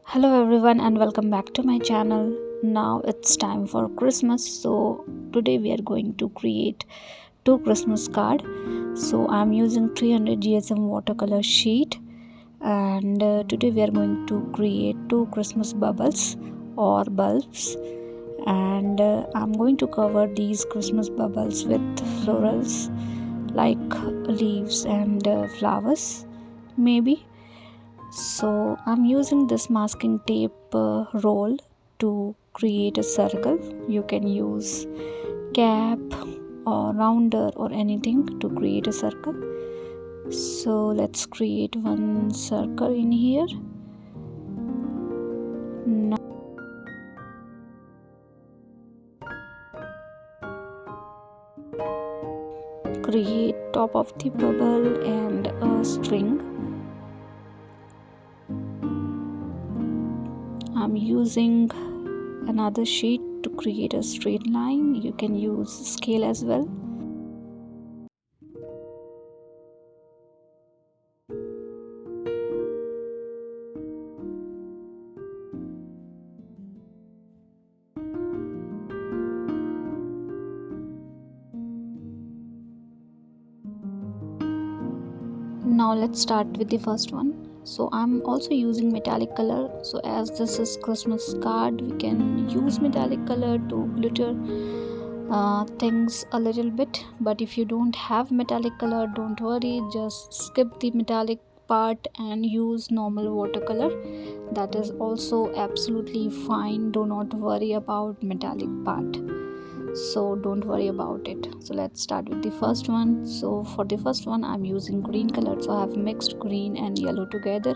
Hello everyone and welcome back to my channel. Now it's time for Christmas, so today we are going to create two Christmas card. So I'm using 300 GSM watercolor sheet, and today we are going to create two Christmas bubbles or bulbs, and I'm going to cover these Christmas bubbles with florals like leaves and flowers maybe. So I'm using this masking tape roll to create a circle. You can use cap or rounder or anything to create a circle. So let's create one circle in here. Now create top of the bubble and a string. I'm using another sheet to create a straight line. You can use scale as well. Now let's start with the first one. So I'm also using metallic color. So as this is Christmas card, we can use metallic color to glitter things a little bit. But if you don't have metallic color, don't worry, just skip the metallic part and use normal watercolor. That is also absolutely fine. Do not worry about metallic part, so don't worry about it. So let's start with the first one. So for the first one I'm using green color, so I have mixed green and yellow together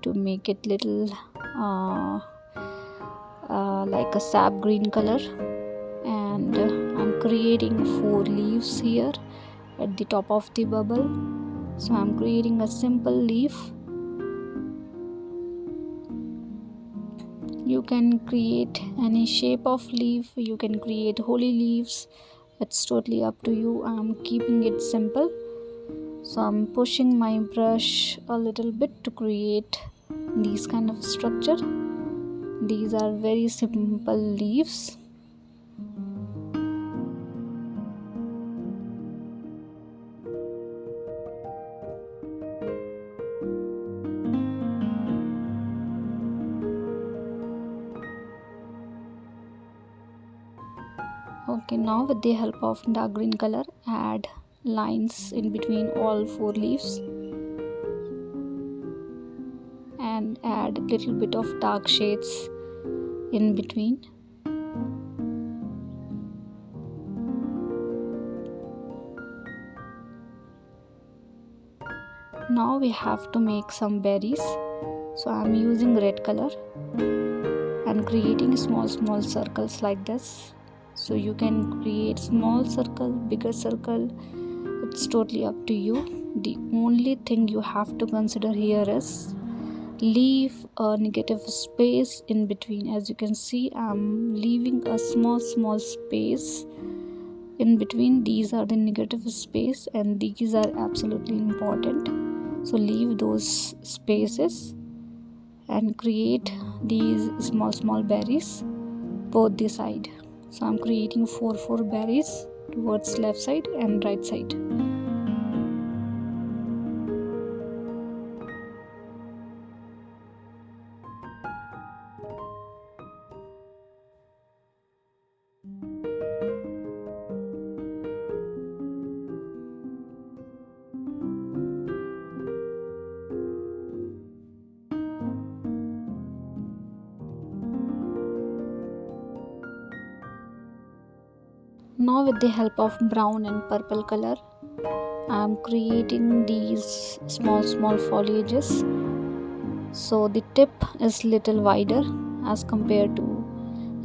to make it little like a sap green color. And I'm creating 4 leaves here at the top of the bubble. So I'm creating a simple leaf. You can create any shape of leaf, you can create holy leaves, it's totally up to you. I'm keeping it simple, so I'm pushing my brush a little bit to create these kind of structure. These are very simple leaves. Okay, now with the help of dark green color, add lines in between all 4 leaves and add a little bit of dark shades in between. Now we have to make some berries, so I'm using red color and creating small circles like this. So you can create small circle, bigger circle, it's totally up to you. The only thing you have to consider here is leave a negative space in between. As you can see, I'm leaving a small space in between. These are the negative space and these are absolutely important, so leave those spaces and create these small berries both the side. So I'm creating 4 berries towards left side and right side. Now with the help of brown and purple color, I am creating these small foliages. So the tip is little wider as compared to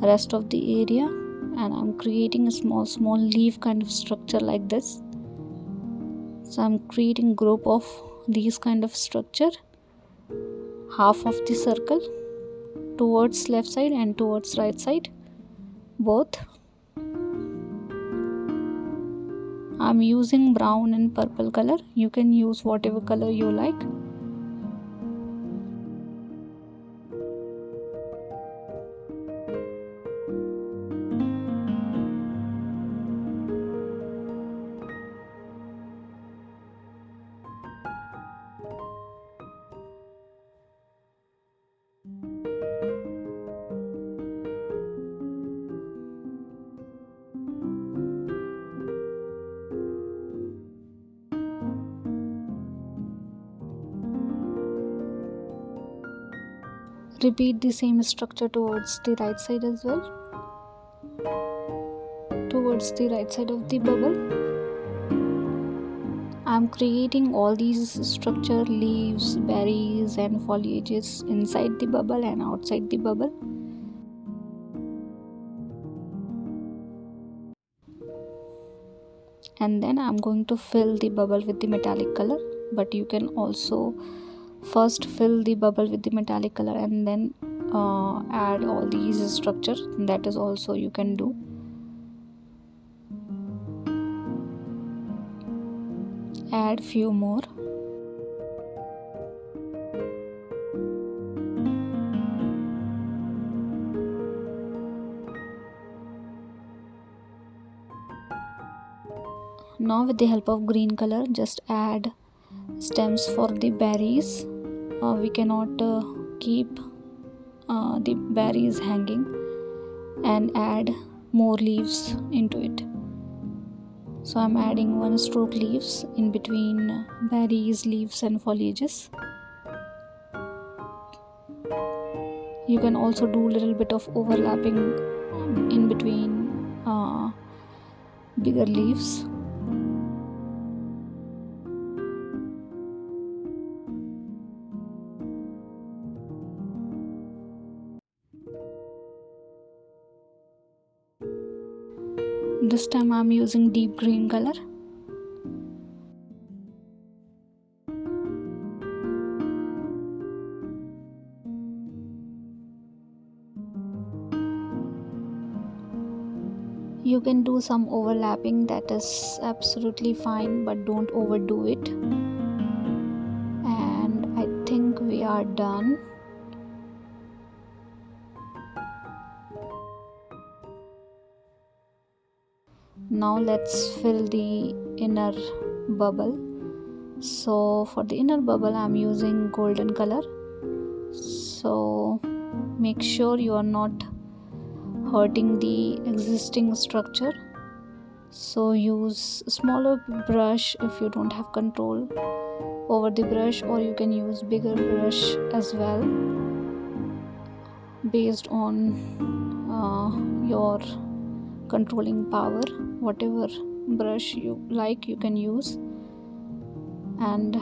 rest of the area, and I'm creating a small leaf kind of structure like this. So I'm creating group of these kind of structure, half of the circle towards left side and towards right side both. I'm using brown and purple color. You can use whatever color you like. Repeat the same structure towards the right side as well, towards the right side of the bubble. I'm creating all these structure, leaves, berries and foliages inside the bubble and outside the bubble. And then I'm going to fill the bubble with the metallic color, but you can also first fill the bubble with the metallic color and then add all these structure. That is also you can do. Add few more. Now with the help of green color, just add stems for the berries. We cannot keep the berries hanging, and add more leaves into it. So I'm adding 1 stroke leaves in between berries, leaves and foliages. You can also do a little bit of overlapping in between bigger leaves. This time I'm using deep green color. You can do some overlapping, that is absolutely fine, but don't overdo it. And I think we are done. Now let's fill the inner bubble. So for the inner bubble I'm using golden color. So make sure you are not hurting the existing structure. So use a smaller brush if you don't have control over the brush, or you can use bigger brush as well, based on your controlling power. Whatever brush you like you can use, and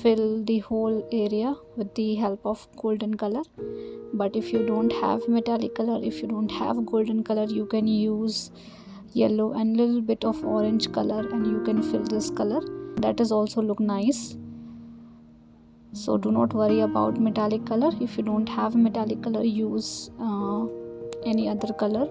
fill the whole area with the help of golden color. But if you don't have metallic color, if you don't have golden color, you can use yellow and little bit of orange color and you can fill this color. That is also look nice. So do not worry about metallic color. If you don't have metallic color, use any other color.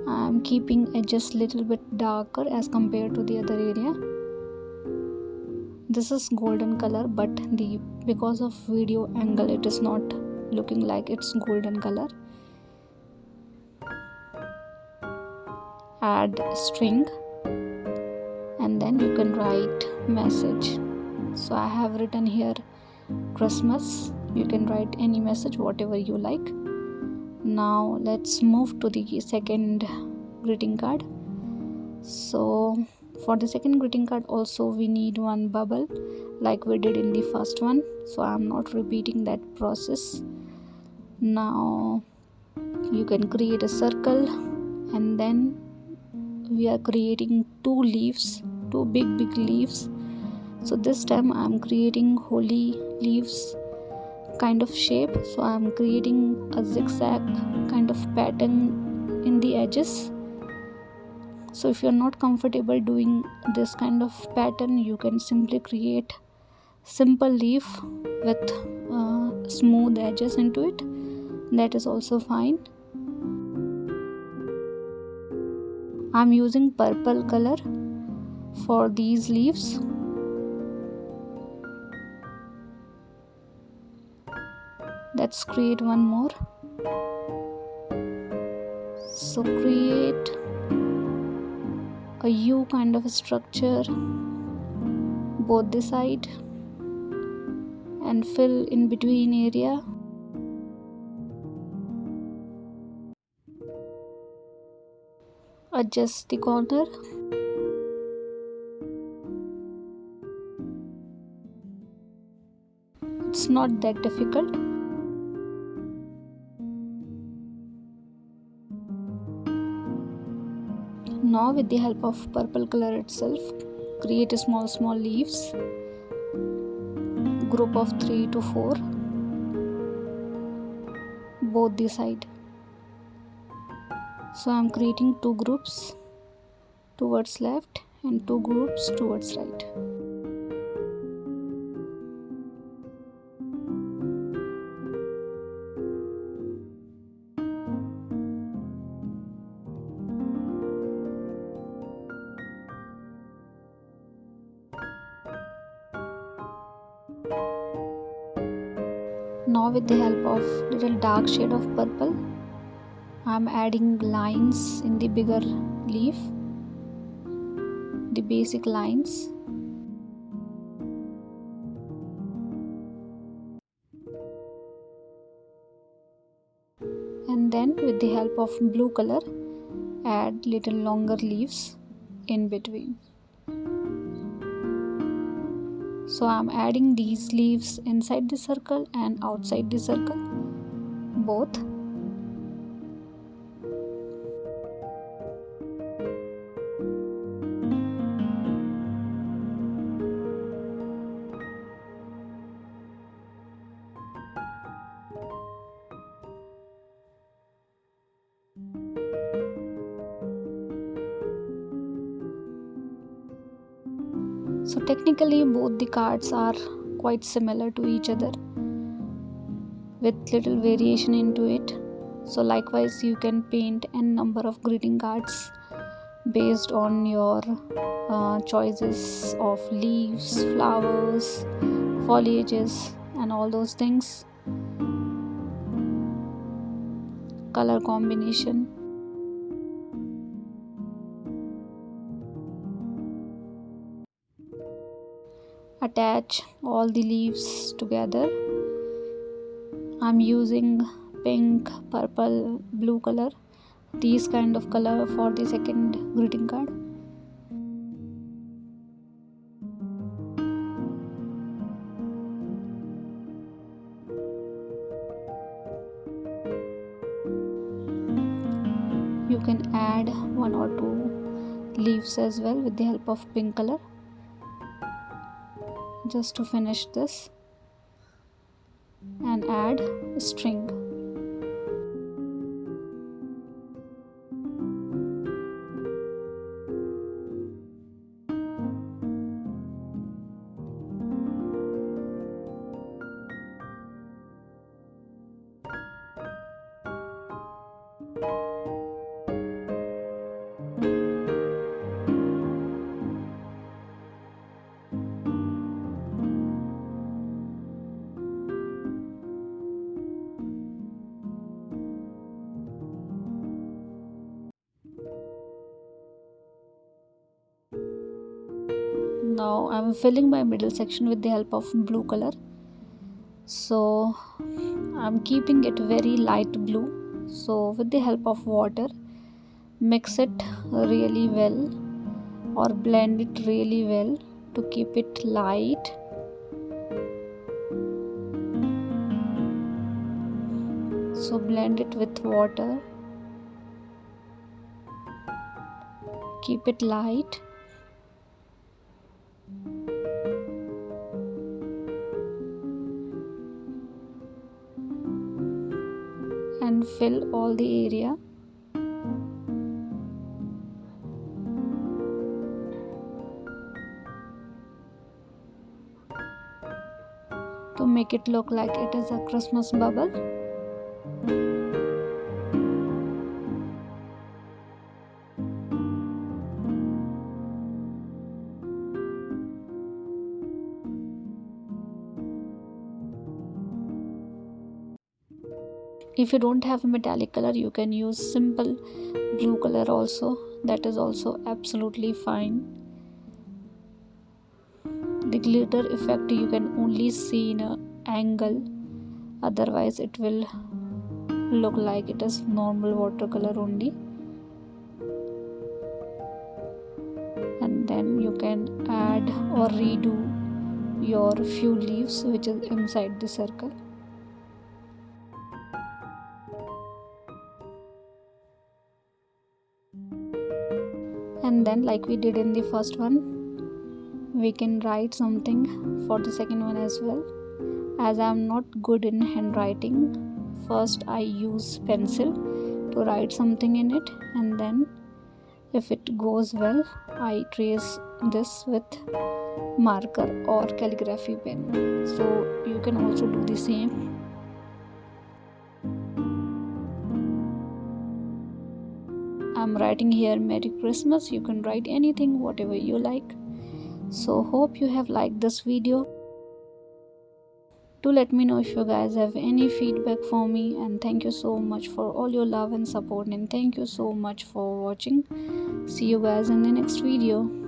I'm keeping edges little bit darker as compared to the other area. This is golden color, but because of video angle it is not looking like it's golden color. Add string and then you can write message. So I have written here Christmas. You can write any message, whatever you like. Now let's move to the second greeting card. So for the second greeting card also we need one bubble like we did in the first one, so I'm not repeating that process. Now you can create a circle, and then we are creating two leaves, two big leaves. So this time I'm creating holy leaves kind of shape. So I'm creating a zigzag kind of pattern in the edges. So if you're not comfortable doing this kind of pattern, you can simply create simple leaf with smooth edges into it. That is also fine. I'm using purple color for these leaves. Let's create one more. So create a U kind of a structure both the side and fill in between area. adjust the corner. It's not that difficult. Now with the help of purple color itself, create a small leaves, group of 3 to 4, both the side. So I am creating 2 groups towards left and 2 groups towards right. Now with the help of little dark shade of purple, I am adding lines in the bigger leaf, the basic lines. And then with the help of blue color, add little longer leaves in between. So I am adding these leaves inside the circle and outside the circle, both. So technically both the cards are quite similar to each other with little variation into it. So likewise you can paint n number of greeting cards based on your choices of leaves, flowers, foliages and all those things, color combination. Attach all the leaves together. I'm using pink, purple, blue color, these kind of color for the second greeting card. You can add 1 or 2 leaves as well with the help of pink color, just to finish this, and add a string. Now I'm filling my middle section with the help of blue color. So I'm keeping it very light blue. So with the help of water, mix it really well or blend it really well to keep it light. So blend it with water, keep it light. And fill all the area. To make it look like it is a Christmas bubble. If you don't have a metallic color, you can use simple blue color also. That is also absolutely fine. The glitter effect you can only see in an angle, otherwise it will look like it is normal watercolor only. then you can add or redo your few leaves which is inside the circle. And then, like we did in the first one, we can write something for the second one as well. As I am not good in handwriting, first I use pencil to write something in it, and then if it goes well, I trace this with marker or calligraphy pen. So you can also do the same. I'm writing here Merry Christmas. You can write anything, whatever you like. So hope you have liked this video. Do let me know if you guys have any feedback for me, and thank you so much for all your love and support, and thank you so much for watching. See you guys in the next video.